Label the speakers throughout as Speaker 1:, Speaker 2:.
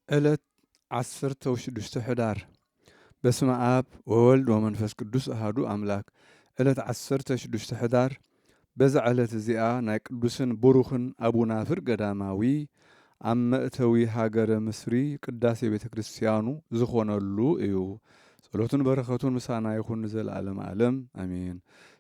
Speaker 1: ዕለት 16 ሕዳር በስመ አብ ወወልድ ወመንፈስ ቅዱስ አሐዱ አምላክ። ዕለት 16 ሕዳር በዛ ዕለት እዚኣ ናይ ቅዱስን ቡሩኽን አቡናፍር ገዳማዊ ኣብ መእተዊ ሃገረ ምስሪ ቅዳሴ ቤተ ክርስቲያኑ ዝኾነሉ እዩ። ጸሎቱን በረኸቱን ምሳና ይኹን ዘለዓለም ዓለም አሜን።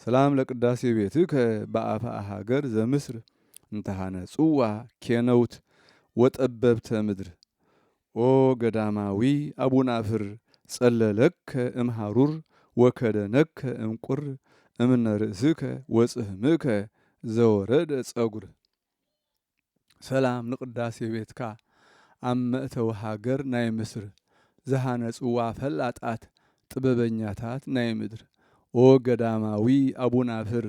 Speaker 1: ሰላም ለቅዳሴ ቤትከ በአፋ ሃገር ዘምስር እንተሃነጽዋ ኬነውት ወጠበብተ ምድር። ኦ ገዳማዊ አቡናፍር ጸለለከ እምሃሩር ወከደነከ እምቁር እምነ ርእስከ ወጽህምከ ዘወረደ ጸጉር። ሰላም ንቅዳሴ ቤትካ ኣብ መእተዊ ሃገር ናይ ምስር ዝሃነጽዋ ፈላጣት ጥበበኛታት ናይ ምድር። ኦ ገዳማዊ አቡናፍር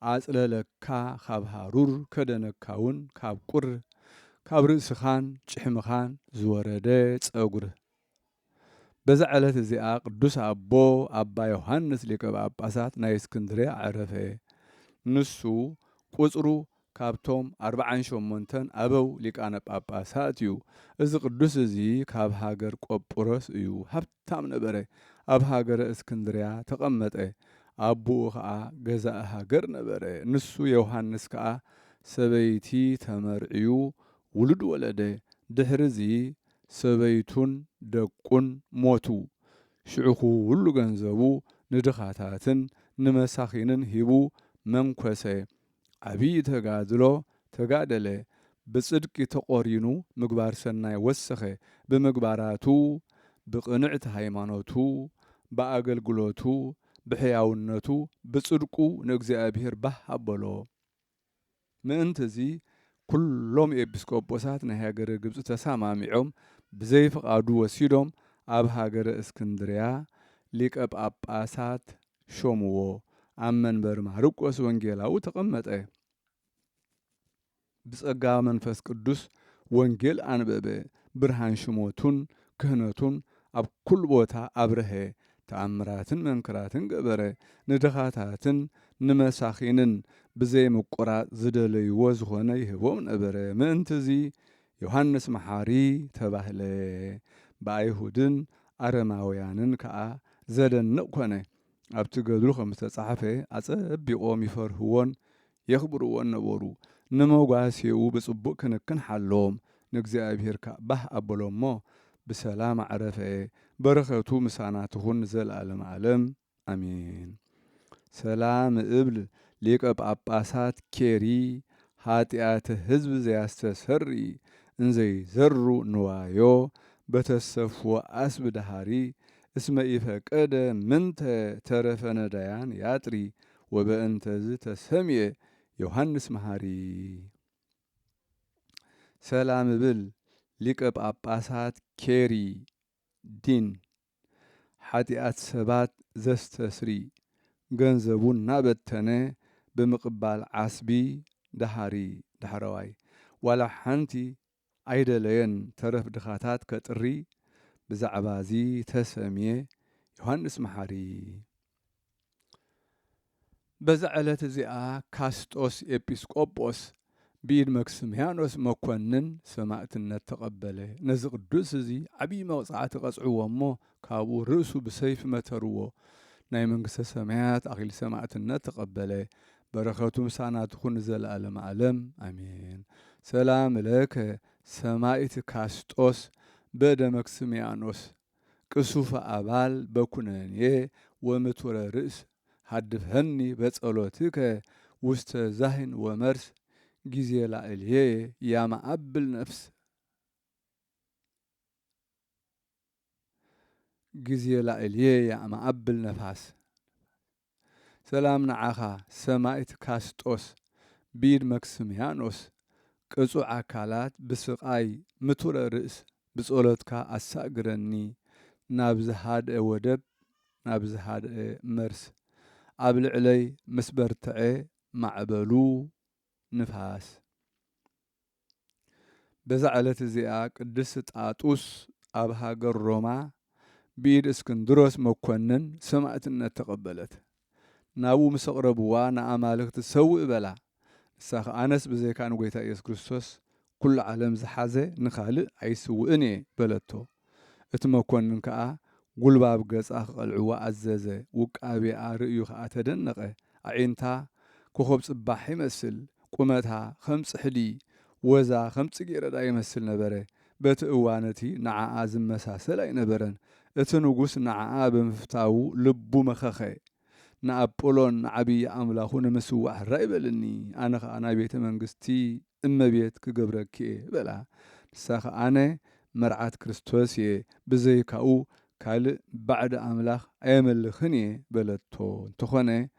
Speaker 1: ኣጽለለካ ካብ ሃሩር ከደነካውን ካብ ቁር ካብ ርእስኻን ጭሕምኻን ዝወረደ ጸጉር። በዛ ዕለት እዚኣ ቅዱስ ኣቦ ኣባ ዮሃንስ ሊቀ ጳጳሳት ናይ እስክንድርያ ዓረፈ። ንሱ ቁጽሩ ካብቶም 48 ኣበው ሊቃነ ጳጳሳት እዩ። እዚ ቅዱስ እዚ ካብ ሃገር ቆጵሮስ እዩ። ሃብታም ነበረ። ኣብ ሃገረ እስክንድርያ ተቐመጠ። ኣቦኡ ከዓ ገዛእ ሃገር ነበረ። ንሱ ዮሃንስ ከዓ ሰበይቲ ተመርዕዩ ውሉድ ወለደ። ድሕሪዚ ሰበይቱን ደቁን ሞቱ። ሽዑኹ ሁሉ ገንዘቡ ንድኻታትን ንመሳኺንን ሂቡ መንኰሰ። ዓብዪ ተጋድሎ ተጋደለ። ብጽድቂ ተቖሪኑ ምግባር ሰናይ ወሰኸ። ብምግባራቱ ብቕንዕቲ ሃይማኖቱ ብኣገልግሎቱ ብሕያውነቱ ብጽድቁ ንእግዚአብሔር ባህ ኣበሎ። ምእንቲ እዚ ኩሎም ኤጲስቆጶሳት ናይ ሃገረ ግብፂ ተሰማሚዖም ብዘይፍቓዱ ወሲዶም ኣብ ሃገረ እስክንድርያ ሊቀ ጳጳሳት ሾምዎ። ኣብ መንበር ማርቆስ ወንጌላዊ ተቐመጠ። ብጸጋ መንፈስ ቅዱስ ወንጌል ኣንበበ። ብርሃን ሽሞቱን ክህነቱን ኣብ ኩሉ ቦታ ኣብርሀ። ተኣምራትን መንክራትን ገበረ። ንድኻታትን ንመሳኺንን ብዘይ ምቁራጽ ዝደለይዎ ዝኾነ ይህቦም ነበረ። ምእንቲ እዚ ዮሃንስ መሓሪ ተባህለ። ብኣይሁድን ኣረማውያንን ከዓ ዘደንቕ ኮነ። ኣብቲ ገድሉ ከም ዝተጻሕፈ ኣጸቢቖም ይፈርህዎን የኽብርዎን ነበሩ። ንመጓስኡ ብጽቡቕ ክንክን ሓለዎም። ንእግዚአብሔር ከዓ ባህ ኣበሎ እሞ ብሰላም ዓረፈ። በረኸቱ ምሳና ትኹን ዘለዓለም ዓለም አሜን። ሰላም እብል ሊቀ ጳጳሳት ኬሪ ኃጢአተ ሕዝብ ዘያስተሰሪ እንዘይዘሩ ንዋዮ በተሰፍዎ አስብ ደሃሪ እስመ ኢፈቀደ ምንተ ተረፈ ነዳያን ያጥሪ ወበእንተዝ ተሰምየ ዮሐንስ መሃሪ። ሰላም እብል ሊቀ ጳጳሳት ኬሪ ዲን ኃጢአት ሰባት ዘስተስሪ ገንዘቡን ናበተነ ብምቕባል ዓስቢ ደሃሪ ዳሕረዋይ ዋላ ሓንቲ ኣይደለየን ተረፍ ድኻታት ከጥሪ ብዛዕባ እዚ ተሰምየ ዮሐንስ መሓሪ። በዛ ዕለት እዚኣ ካስጦስ ኤጲስቆጶስ ብኢድ መክስምያኖስ መኮንን ሰማዕትነት ተቐበለ። ነዚ ቅዱስ እዚ ዓብዪ መቕጻዕቲ ቀጽዕዎ እሞ ካብኡ ርእሱ ብሰይፊ መተርዎ። ናይ መንግሥተ ሰማያት ኣኺል ሰማዕትነት ተቐበለ። በረኸቱ ምሳና ትኹን ዘለዓለም ዓለም አሜን። ሰላም ለከ ሰማዕት ካስጦስ በደ መክስምያኖስ ቅሱፈ አባል በኩነኔ ወምቱረ ርእስ ሃድፈኒ በጸሎትከ ውስተ ዛህን ወመርስ ጊዜ ላዕልየ ያማአብል ነፍስ ጊዜ ላዕልየ ያማአብል ነፋስ። ሰላም ንዓኻ ሰማዕት ካስጦስ ቢድ መክስምያኖስ ቅጹዕ አካላት ብስቃይ ምቱረ ርእስ ብጸሎትካ ኣሳግረኒ ናብ ዝሃድአ ወደብ ናብ ዝሃድአ መርስ ኣብ ልዕለይ ምስ በርትዐ ማዕበሉ ንፋስ። በዛ ዕለት እዚኣ ቅድስት ጣጡስ ኣብ ሃገር ሮማ ብኢድ እስክንድሮስ መኮንን ሰማዕትነት ተቐበለት። ናብኡ ምስ ኣቕረብዋ ንኣማልክቲ ሰውእ በላ። ንሳ ኸ ኣነስ ብዘይካ ንጐይታ ኢየሱስ ክርስቶስ كل عالم زحازة نخالق عيسوئني بلتو اتمكن كأ قلباب قص قلعوا عززة وكأبي رأيو أتدنقه عينتا كخبز صباح يمثل قمتها 5 حلي وزا 5 جيرة دا يمثل نبره بتقوانتي نعا آزم مساسل أي نبرن اتنقوس نعا بمفتاو لبو مخخي نأبولون نعبي أملاخون مسوح رايبلني أنا بيت منقستي إما بيت كقبركي بلا ساخ أنا مرعات كريستوسي بزي كاو كال بعد أملاخ أيملخني بلتو تخوني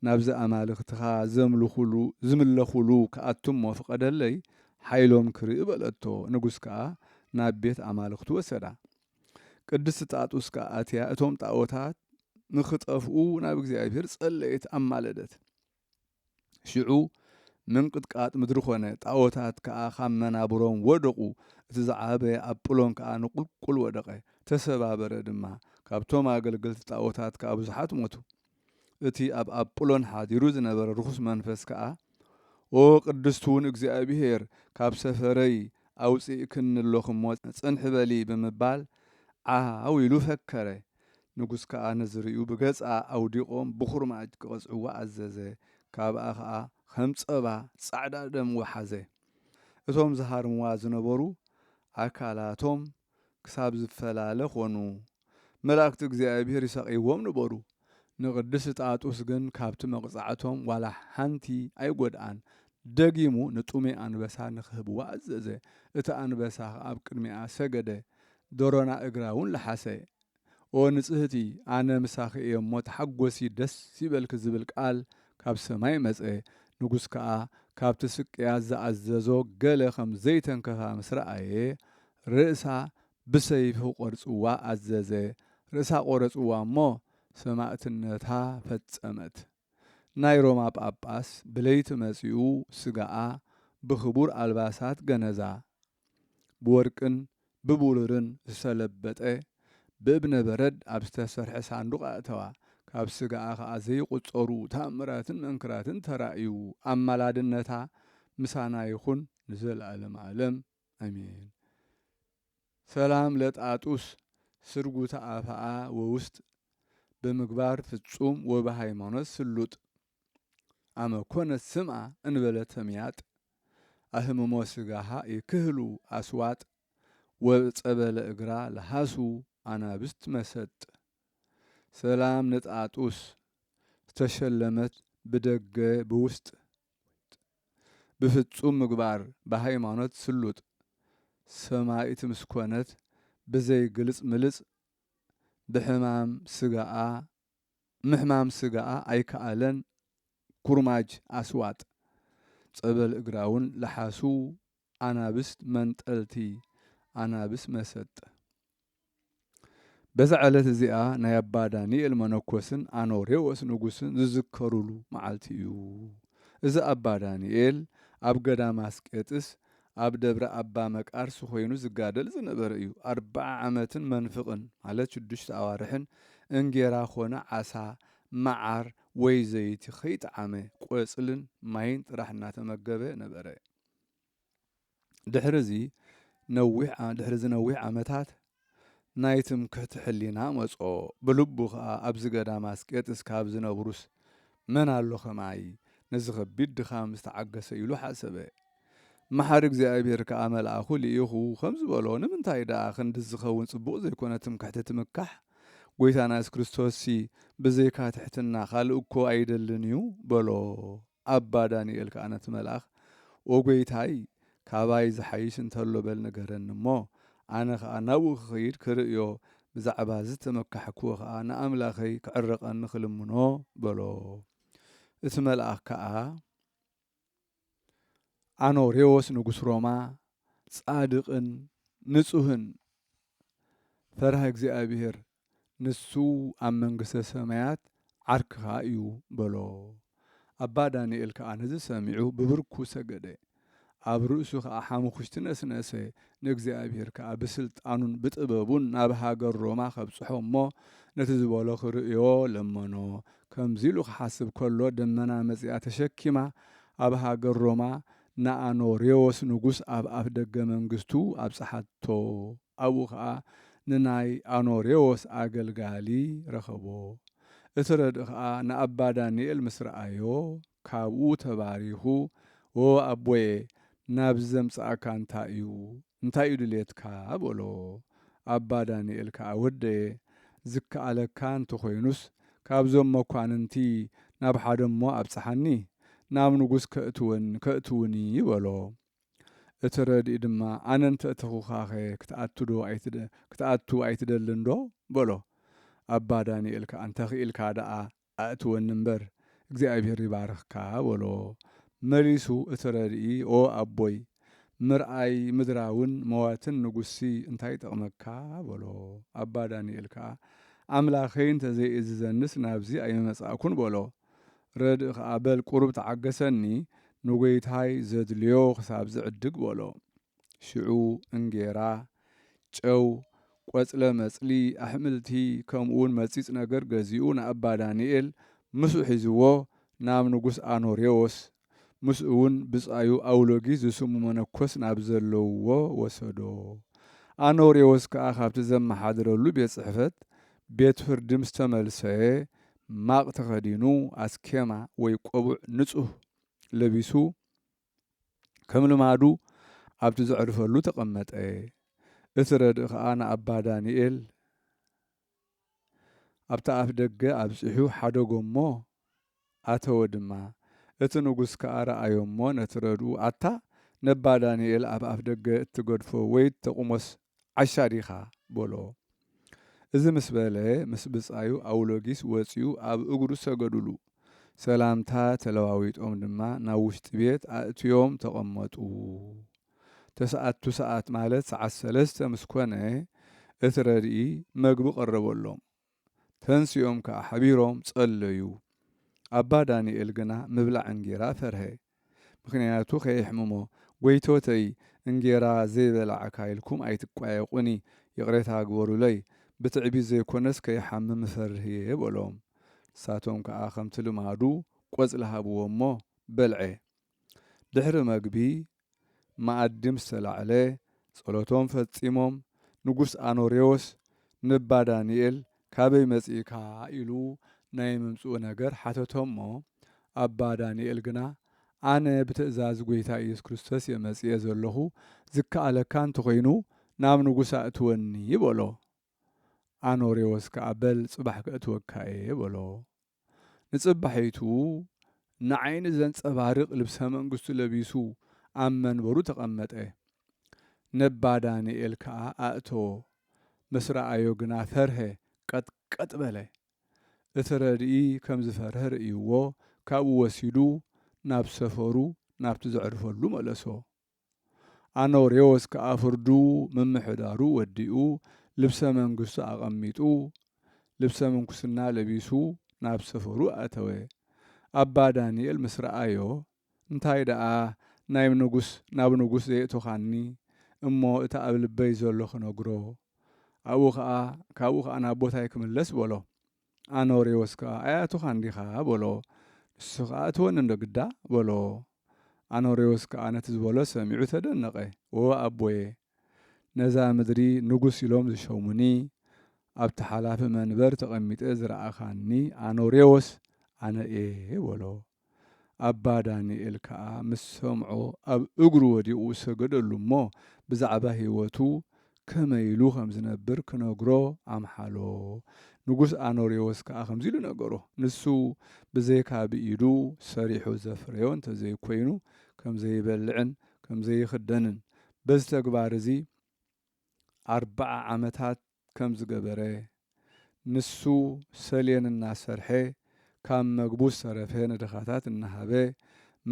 Speaker 1: نابز أمالخ تخا زملخلو كأتم موفق لي حيلوم كري بلتو نقوسكا نابيت أمالخ توسدا قدس تاطوس كأتيا أتوم تاوتات نخطفو ناب እግዚአብሔር ጸለይት አማለደት ሽዑ من قدقات مدرخونه ጣዖታት ከአ ካመናብሮም ወደቁ እትዛዓበ አጵሎን ከአ ንቁልቁል ወደቀ ተሰባበረ ድማ ካብቶም አገልግልት ጣዖታት ከአ ብዙሓት ሞቱ እቲ አብ አጵሎን ሓዲሩ ዝነበረ ርኩስ መንፈስ ከአ ኦ ቅድስቱን እግዚአብሔር ካብ ሰፈረይ አውፂእክን ለኹም ጽንሕ በሊ ብምባል ዓው ኢሉ ፈከረ ንጉስ ከአ ነዝርኡ ብገጻ አውዲቆም ብኹርማጅ ክቐጽዕዋ አዘዘ ካብኣ ከአ ከምፀባ ጻዕዳ ደም ወሓዘ እቶም ዝሃርምዋ ዝነበሩ አካላቶም ክሳብ ዝፈላለ ኾኑ መላእክቲ እግዚአብሔር ይሰቂዎም ነበሩ ንቅድስ ጣጡስ ግን ካብቲ መቕጻዕቶም ዋላ ሓንቲ ኣይጎድኣን ደጊሙ ንጡሜ አንበሳ ንኽህብዋ አዘዘ እቲ አንበሳ ኣብ ቅድሚኣ ሰገደ ደሮና እግራውን ለሓሰ ኦ ንጽህቲ ኣነ ምሳኺ እሞ ተሓጐሲ ደስ ይበልክ ዝብል ቃል ካብ ሰማይ መጸ ንጉስ ከአ ካብቲ ስቅያ ዝኣዘዞ ገለ ከም ዘይተንከፋ ምስ ረአየ ርእሳ ብሰይፉ ቆርጽዋ አዘዘ ርእሳ ቆረጽዋ እሞ ሰማዕትነታ ፈጸመት ናይ ሮማ ጳጳስ ብለይቲ መጺኡ ስጋኣ ብኽቡር አልባሳት ገነዛ ብወርቅን ብቡሉርን ዝተለበጠ ብእብነ በረድ ኣብ ዝተሰርሐ ሳንዱቕ ኣእተዋ ካብ ስጋኣ ከአ ዘይቁጸሩ ተኣምራትን መንክራትን ተራእዩ ኣማላድነታ ምሳና ይኹን ንዘለዓለም ዓለም አሜን። ሰላም ለጣጡስ ስርጉታ አፍአ ወውስጥ በምግባር ፍጹም ወበሃይማኖት ስሉጥ አመኮነ ስምዓ እንበለ ተምያጥ አህምሞ ስጋሃ ይክህሉ አስዋጥ ወጸበለ እግራ ለሃሱ አናብስት መሰጥ ሰላም ለጣጡስ ተሸለመት በደገ በውስጥ በፍጹም ምግባር በሃይማኖት ስሉጥ ሰማይት ምስኮነት በዘይ ግልጽ ምልጽ በሕማም ስጋአ አይከአለን ኩርማጅ አስዋጥ ጸበል እግራውን ለሓሱ አናብስት መንጠልቲ አናብስ መሰጥ በዛ ዕለት እዚኣ ናይ አባ ዳንኤል መነኮስን አኖሬዎስ ንጉስን ዝዝከሩሉ መዓልቲ እዩ እዚ አባ ዳንኤል ኣብ ገዳም አስቄጥስ ኣብ ደብረ አባ መቃርስ ኮይኑ ዝጋደል ዝነበረ እዩ 40 ዓመትን መንፍቅን ማለት 6 ኣዋርሕን እንጌራ ኾነ ዓሳ መዓር ወይ ዘይቲ ኸይጣዓመ ቆጽልን ማይን ጥራሕ እናተመገበ ነበረ ድሕርዚ ነዊሕ ዓመታት ናይትም ክትሕሊና መጾ ብልቡ ከአ ኣብዚ ገዳም አስቄጥስ ካብ ዝነብሩስ መን ኣሎ ኸማይ ነዚ ኸቢድ ድኻም ዝተዓገሰ ኢሉ ሓሰበ መሓር እግዚአብሔር ከአ መልአኹ ልኢኹ ከም ዝበሎ ንምንታይ ደኣ ክንዲ ዝኸውን ጽቡቕ ዘይኮነ ትምክሕቲ ትምካሕ ጎይታና ኢየሱስ ክርስቶስ ብዘይካ ትሕትና ካልእ እኮ ኣይደልን እዩ በሎ አባ ዳንኤል ከአ ነቲ መልአኽ ወጎይታይ ካባይ ዝሓይሽ እንተሎ በል ንገረኒ እሞ ኣነ ከአ ናብኡ ክኸይድ ክርእዮ ብዛዕባ ዝተመካሕክዎ ከአ ንኣምላኸይ ክዕረቐኒ ክልምኖ በሎ እቲ መልአኽ ከአ አኖሬዎስ ንጉስ ሮማ ጻድቅን ንጹህን ፈርሃ እግዚአብሔር ንሱ ኣብ መንግሥተ ሰማያት ዓርክኻ እዩ በሎ አባ ዳንኤል ከአ ነዚ ሰሚዑ ብብርኩ ሰገደ ኣብ ርእሱ ከአ ሓሙኽሽቲ ነስነሰ ንእግዚአብሔር ከአ ብስልጣኑን ብጥበቡን ናብ ሃገር ሮማ ከብጽሖ እሞ ነቲ ዝበሎ ክርእዮ ለመኖ ከምዚ ኢሉ ክሓስብ ከሎ ደመና መጺኣ ተሸኪማ ኣብ ሃገር ሮማ ንኣኖሬዎስ ንጉስ ኣብ ኣፍ ደገ መንግስቱ ኣብፅሓቶ ኣብኡ ከዓ ንናይ ኣኖሬዎስ ኣገልጋሊ ረኸቦ እቲ ረድኢ ከዓ ንኣባ ዳንኤል ምስ ረኣዮ ካብኡ ተባሪኹ ኣቦየ ናብዚ ዘምፅኣካ እንታይ እዩ ድሌትካ በሎ ኣባ ዳንኤል ከዓ ወደየ ዝከኣለካ እንተኮይኑስ ካብዞም መኳንንቲ ናብ ሓደ እሞ ኣብፅሓኒ ናብ ንጉስ ከእትውኒ በሎ እቲ ረድኢ ድማ ኣነ እንተእተኹኻኸ ክትኣቱ ኣይትደልን ዶ በሎ ኣባ ዳንኤል ከዓ እንተኽኢልካ ደኣ ኣእትወኒ እምበር እግዚኣብሔር ይባርኽካ በሎ መሊሱ እቲ ረድኢ ኣቦይ ምርኣይ ምድራውን መዋትን ንጉሲ እንታይ ጠቕመካ በሎ ኣባ ዳንኤል ከዓ ኣምላኸይ እንተዘይእዝዘንስ ናብዚ ኣይመጻእኩን በሎ ረድኢ ከዓ በል ቁሩብ ተዓገሰኒ ንጐይታይ ዘድልዮ ክሳብ ዝዕድግ በሎ ሽዑ እንጌራ ጨው ቆጽለ መጽሊ ኣሕምልቲ ከምኡውን መጺጽ ነገር ገዚኡ ንኣባ ዳንኤል ምስኡ ሒዝዎ ናብ ንጉስ ኣኖሬዎስ ምስኡ እውን ብጻዩ ኣውሎጊስ ዝስሙ መነኮስ ናብ ዘለውዎ ወሰዶ ኣኖሬዎስ ከዓ ካብቲ ዘመሓድረሉ ቤት ጽሕፈት ቤት ፍርዲ ምስ ተመልሰየ ማቕ ተኸዲኑ ኣስኬማ ወይ ቆቡዕ ንጹህ ለቢሱ ከም ልማዱ ኣብቲ ዘዕርፈሉ ተቐመጠ እቲ ረድኢ ከዓ ንኣባ ዳንኤል ኣብቲ ኣፍ ደገ ኣብፅሑ ሓደጎ እሞ ኣተወ ድማ እቲ ንጉስ ከዓ ረኣዮ እሞ ነቲ ረድኡ ኣታ ነባ ዳንኤል ኣብ ኣፍ ደገ እትገድፎ ወይ ተቁሞስ ዓሻ ዲኻ በሎ እዚ ምስ በለ ምስ ብጻዩ ኣውሎጊስ ወፂኡ ኣብ እግሩ ሰገዱሉ ሰላምታ ተለዋዊጦም ድማ ናብ ውሽጢ ቤት ኣእትዮም ተቐመጡ ተሰዓቱ ሰዓት ማለት ሰዓት 3 ምስ ኮነ እቲ ረድኢ መግቢ ቀረበሎም ተንሲኦም ከዓ ሓቢሮም ጸለዩ ኣባ ዳንኤል ግና ምብላዕ እንጌራ ፈርሀ ምክንያቱ ከይሕምሞ ጎይቶተይ እንጌራ ዘይበላዕካ ኢልኩም ኣይትቋየቁኒ ይቕሬታ ግበሩለይ ብትዕቢት ዘይኮነስ ከይሓምም ፈርህየ በሎም ንሳቶም ከዓ ከምቲ ልማዱ ቆጽሊ ሃብዎ እሞ በልዐ ድሕሪ መግቢ መኣዲ ምስ ተላዕለ ጸሎቶም ፈጺሞም ንጉስ ኣኖሬዎስ ንባ ዳንኤል ካበይ መጺእካ ኢሉ ናይ ምምጽኡ ነገር ሓተቶም እሞ ኣባ ዳንኤል ግና ኣነ ብትእዛዝ ጐይታ ኢየሱስ ክርስቶስ የመጽእየ ዘለኹ ዝከኣለካ እንተኾይኑ ናብ ንጉስ ኣእትወኒ በሎ ኣኖሬዎስ ከዓ በል ጽባሕ ከእትወካ እየ በሎ ንጽባሒቱ ንዓይኒ ዘንጸባርቕ ልብሰ መንግስቱ ለቢሱ ኣብ መንበሩ ተቐመጠ ነባ ዳንኤል ከዓ ኣእተዎ ምስ ረኣዮ ግና ፈርሀ ቀጥቀጥ በለ እቲ ረድኢ ከም ዝፈርሀ ርእይዎ ካብኡ ወሲዱ ናብ ሰፈሩ ናብቲ ዘዕርፈሉ መለሶ ኣኖሬዎስ ከዓ ፍርዱ ምምሕዳሩ ወዲኡ ልብሰ መንግስቱ ኣቐሚጡ ልብሰ ምንኩስና ለቢሱ ናብ ሰፈሩ ኣተወ ኣባ ዳንኤል ምስ ረኣዮ እንታይ ደኣ ናብ ንጉስ ዘየእቶኻኒ እሞ እቲ ኣብ ልበይ ዘሎ ክነግሮ ካብኡ ከዓ ናብ ቦታይ ክምለስ በሎ ኣኖሬዎስ ከዓ ኣያቱኻ እንዲኻ በሎ ንሱ ከዓ እትወኒ እንዶ ግዳ በሎ ኣኖሬዎስ ከዓ ነቲ ዝበሎ ሰሚዑ ተደነቐ ኣቦየ ነዛ ምድሪ ንጉስ ኢሎም ዝሸሙኒ ኣብቲ ሓላፊ መንበር ተቐሚጠ ዝረኣኻኒ ኣኖሬዎስ ኣነ እየ በሎ ኣባ ዳንኤል ከዓ ምስ ሰምዖ ኣብ እግሩ ወዲቑ ሰገደሉ እሞ ብዛዕባ ህይወቱ ከመይ ኢሉ ከም ዝነብር ክነግሮ ኣምሓሎ ንጉስ ኣኖሬዎስ ከዓ ከምዚ ኢሉ ነገሮ ንሱ ብዘይካ ብኢዱ ሰሪሑ ዘፍረዮ እንተዘይኮይኑ ከም ዘይበልዕን ከም ዘይኽደንን በዚ ተግባር እዚ 40 ዓመታት ከም ዝገበረ ንሱ ሰሌን እናሰርሐ ካብ መግቡ ዝተረፈ ነድኻታት እናሃበ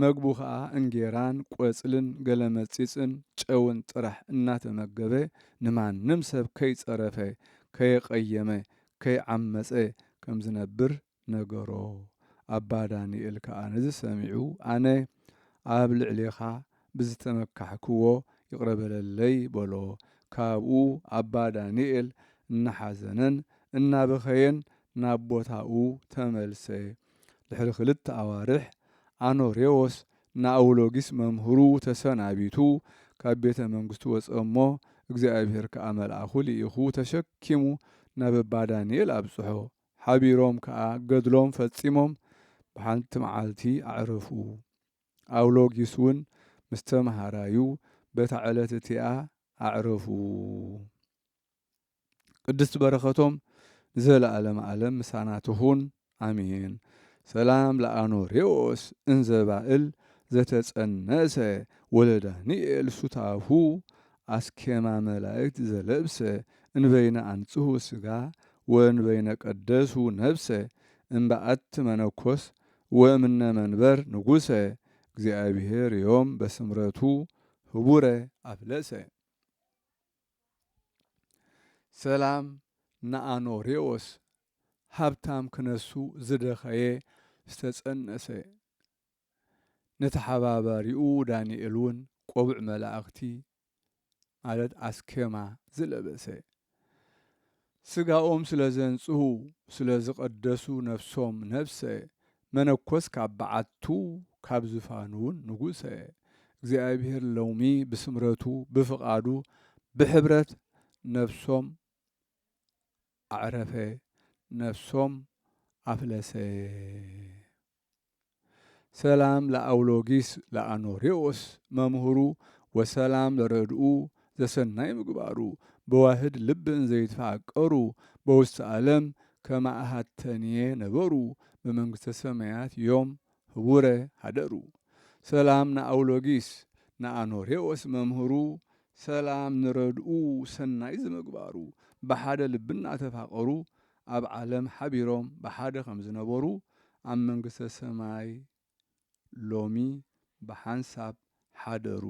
Speaker 1: መግቡ ከዓ እንጌራን ቆጽልን ገለመጺጽን ጨውን ጥራሕ እናተመገበ ንማንም ሰብ ከይጸረፈ ከየቀየመ ከይዓመፀ ከም ዝነብር ነገሮ ኣባ ዳንኤል ከዓ ነዚ ሰሚዑ ኣነ ኣብ ልዕሌኻ ብዝተመካሕክዎ ይቕረበለለይ በሎ ካብኡ ኣባ ዳንኤል እናሓዘነን እናበኸየን ናብ ቦታኡ ተመልሰ ድሕሪ 2 ኣዋርሕ ኣኖሬዎስ ንአውሎጊስ መምህሩ ተሰናቢቱ ካብ ቤተ መንግስቱ ወፀሞ እግዚአብሔር ከዓ መልአኹ ልኢኹ ተሸኪሙ ናብ ኣባ ዳንኤል ኣብጽሖ ሓቢሮም ከዓ ገድሎም ፈጺሞም ብሓንቲ መዓልቲ ኣዕረፉ። ኣውሎጊስ እውን ምስ ተምሃራዩ በታ ዕለት እቲኣ ኣዕረፉ። ቅድስቲ በረኸቶም ንዘለዓለመ ዓለም ምሳና ትኹን አሜን። ሰላም ለአኖሬዎስ እንዘባእል ዘተጸነሰ ወለዳኒኤል ሱታሁ አስኬማ መላእክት ዘለብሰ እንበይነ አንጽሁ ስጋ ወእንበይነ ቀደሱ ነብሰ እምበአት መነኮስ ወእምነ መንበር ንጉሰ እግዚአብሔር ዮም በስምረቱ ህቡረ አፍለሰ። ሰላም ንአኖሬዎስ ሃብታም ክነሱ ዝደኸየ ዝተጸነሰ ነተሓባባሪኡ ዳንኤል እውን ቆቡዕ መላእኽቲ ማለት አስኬማ ዝለበሰ ስጋኦም ስለ ዘንጽሁ ስለ ዝቐደሱ ነፍሶም ነፍሰ መነኮስ ካብ በዓቱ ካብ ዝፋኑ እውን ንጉሰ እግዚአብሔር ሎሚ ብስምረቱ ብፍቓዱ ብሕብረት ነፍሶም አዕረፈ ነፍሶም አፍለሰ። ሰላም ለአውሎጊስ ለአኖሬዎስ መምህሩ ወሰላም ለረድኡ ዘሰናይ ምግባሩ በዋህድ ልብን ዘይተፋቀሩ በውስተ ዓለም ከማእሃተንየ ነበሩ በመንግሥተ ሰማያት ዮም ህቡረ ሃደሩ። ሰላም ንአውሎጊስ ንአኖሬዎስ መምህሩ ሰላም ንረድኡ ሰናይ ዝምግባሩ በሓደ ልብና ተፋቀሩ ኣብ ዓለም ሓቢሮም በሓደ ከም ዝነበሩ ኣብ መንግሥተ ሰማይ ሎሚ በሓንሳብ ሓደሩ።